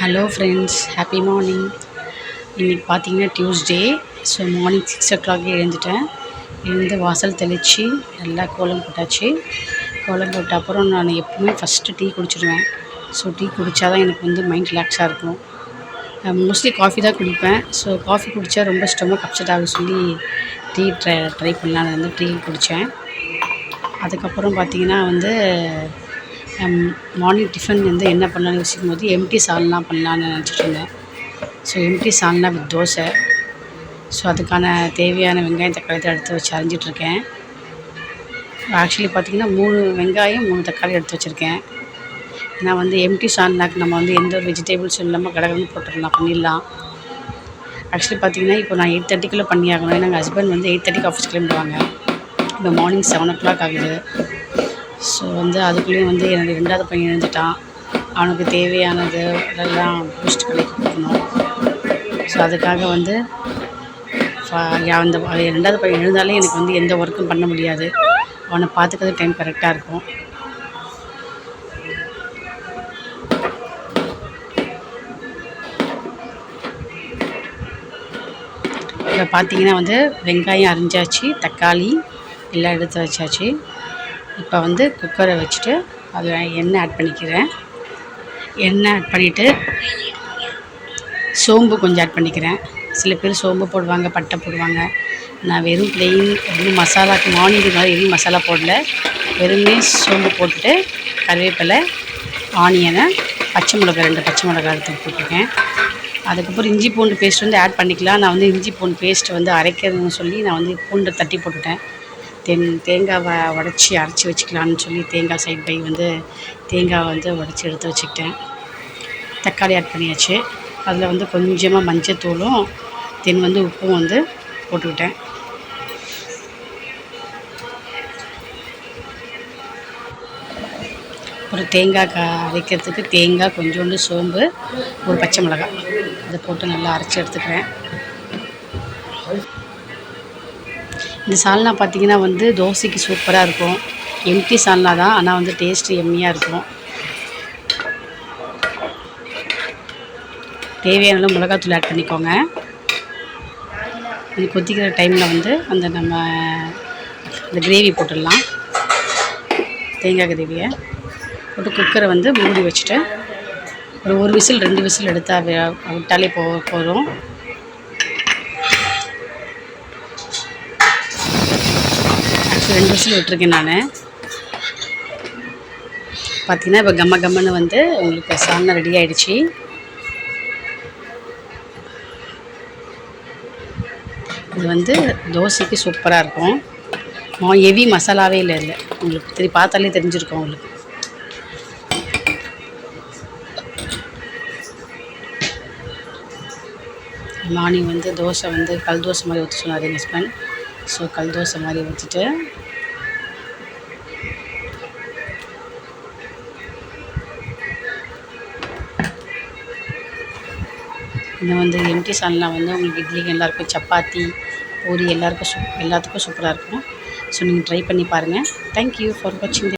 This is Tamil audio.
Hello friends, happy morning. இன்றைக்கி பார்த்தீங்கன்னா டியூஸ்டே. So morning 6 o'clock எழுந்துட்டேன். எழுந்து வாசல் தெளித்து நல்லா கோலம் போட்டாச்சு. கோலம் போட்ட அப்புறம் நான் எப்பவுமே ஃபஸ்ட்டு டீ குடிச்சிடுவேன். ஸோ டீ குடித்தா தான் எனக்கு வந்து மைண்ட் ரிலாக்ஸாக இருக்கும். மோஸ்ட்லி காஃபி தான் குடிப்பேன். ஸோ காஃபி குடித்தா ரொம்ப ஸ்டொமக் அப்செட் ஆக சொல்லி டீ ட்ரை பண்ணலான்னு வந்து டீ குடித்தேன். அதுக்கப்புறம் பார்த்திங்கன்னா வந்து மார்னிங் டிஃபன் வந்து என்ன பண்ணலான்னு யோசிக்கும் போது எம்டி சால்னா பண்ணலான்னு நினச்சிட்டு இருந்தேன். ஸோ எம்டி சால்னா வித் தோசை. ஸோ அதுக்கான தேவையான வெங்காயம் தக்காளி எடுத்து வச்சு அரைஞ்சிட்ருக்கேன். ஆக்சுவலி பார்த்திங்கன்னா 3 வெங்காயம் 3 தக்காளி எடுத்து வச்சுருக்கேன். நான் வந்து எம்டி சால்னாக்கு நம்ம வந்து எந்த ஒரு வெஜிடபிள்ஸும் இல்லாமல் கடகடன்னு பண்ணிடலாம். ஆக்சுவலி பார்த்திங்கன்னா இப்போ நான் 8:30 பண்ணியாகணும். ஏன்னா எங்கள் ஹஸ்பண்ட் வந்து 8:30 ஆஃபீஸ் கிளம்பிடுவாங்க. இப்போ மார்னிங் 7 o'clock ஆகுது. ஸோ வந்து அதுக்குள்ளேயும் வந்து என்னுடைய 2வது பையன் எழுந்துட்டான். அவனுக்கு தேவையானது அதெல்லாம் பூஸ்ட் கலக்கி கொடுக்கணும். ஸோ அதுக்காக வந்து அந்த 2வது பையன் எழுந்தாலே எனக்கு வந்து எந்த ஒர்க்கும் பண்ண முடியாது. அவனை பார்த்துக்கிறது டைம் கரெக்டாக இருக்கும். இப்போ பார்த்திங்கன்னா வந்து வெங்காயம் அரிஞ்சாச்சு, தக்காளி எல்லாம் எடுத்து வச்சாச்சு. இப்போ வந்து குக்கரை வச்சுட்டு அதில் எண்ணெய் ஆட் பண்ணிக்கிறேன். எண்ணெய் ஆட் பண்ணிவிட்டு சோம்பு கொஞ்சம் ஆட் பண்ணிக்கிறேன். சில பேர் சோம்பு போடுவாங்க, பட்டை போடுவாங்க. நான் வெறும் ப்ளெயின் எதுவும் மசாலாக்கு மார்னிங் மாதிரி எதுவும் மசாலா போடல. வெறுமே சோம்பு போட்டுட்டு கருவேப்பிலை, ஆனியனை, பச்சை மிளகா 2 பச்சை மிளகா எடுத்து போட்டிருக்கேன். அதுக்கப்புறம் இஞ்சி பூண்டு பேஸ்ட் வந்து ஆட் பண்ணிக்கலாம். நான் வந்து இஞ்சி பூண்டு பேஸ்ட் வந்து அரைக்கிறதுன்னு சொல்லி நான் வந்து பூண்டை தட்டி போட்டுட்டேன். தேங்காவை உடச்சி அரைச்சி வச்சுக்கலான்னு சொல்லி தேங்காய் சைட் பை வந்து தேங்காவை வந்து உடச்சி எடுத்து வச்சுக்கிட்டேன். தக்காளி ஆட் பண்ணியாச்சு. அதில் வந்து கொஞ்சமாக மஞ்சத்தூளும் வந்து உப்பும் வந்து போட்டுக்கிட்டேன். ஒரு தேங்காய் அரைக்கிறதுக்கு தேங்காய், கொஞ்சோண்டு சோம்பு, ஒரு பச்சை மிளகாய் அதை போட்டு நல்லா அரைச்சி எடுத்துக்கிறேன். இந்த சால்னா பார்த்திங்கன்னா வந்து தோசைக்கு சூப்பராக இருக்கும். எம்டி சால்னா தான், ஆனால் வந்து டேஸ்ட்டு எம்மியாக இருக்கும். தேவையான மிளகாத்தூள் ஆட் பண்ணிக்கோங்க. இது கொதிக்கிற டைமில் வந்து நம்ம இந்த கிரேவி போட்டுடலாம். தேங்காய் கிரேவியை போட்டு குக்கரை வந்து மூடி வச்சுட்டு ஒரு விசில் 2 விசில் எடுத்தால் விட்டாலே போதும். ஆக்சுவலி 2 விசில் விட்டுருக்கேன் நான். பார்த்திங்கன்னா இப்போ கம்மன்னு வந்து உங்களுக்கு சால்னா ரெடி ஆகிடுச்சு. இது வந்து தோசைக்கு சூப்பராக இருக்கும். ஹெவி மசாலாவே இல்லை. உங்களுக்கு பார்த்தாலே தெரிஞ்சிருக்கும் உங்களுக்கு. மார்னிங் வந்து தோசை வந்து கல் தோசை மாதிரி ஊற்ற சொன்னார் எங்கள் ஹஸ்பண்ட். ஸோ கல் தோசை மாதிரி ஊற்றிட்டு இந்த வந்து எம்டி சால்னா வந்து உங்களுக்கு இட்லிக்கு எல்லாருக்கும், சப்பாத்தி, பூரி எல்லாத்துக்கும் சூப்பராக இருக்கும். ஸோ நீங்கள் ட்ரை பண்ணி பாருங்கள். தேங்க்யூ ஃபார் வாட்சிங்.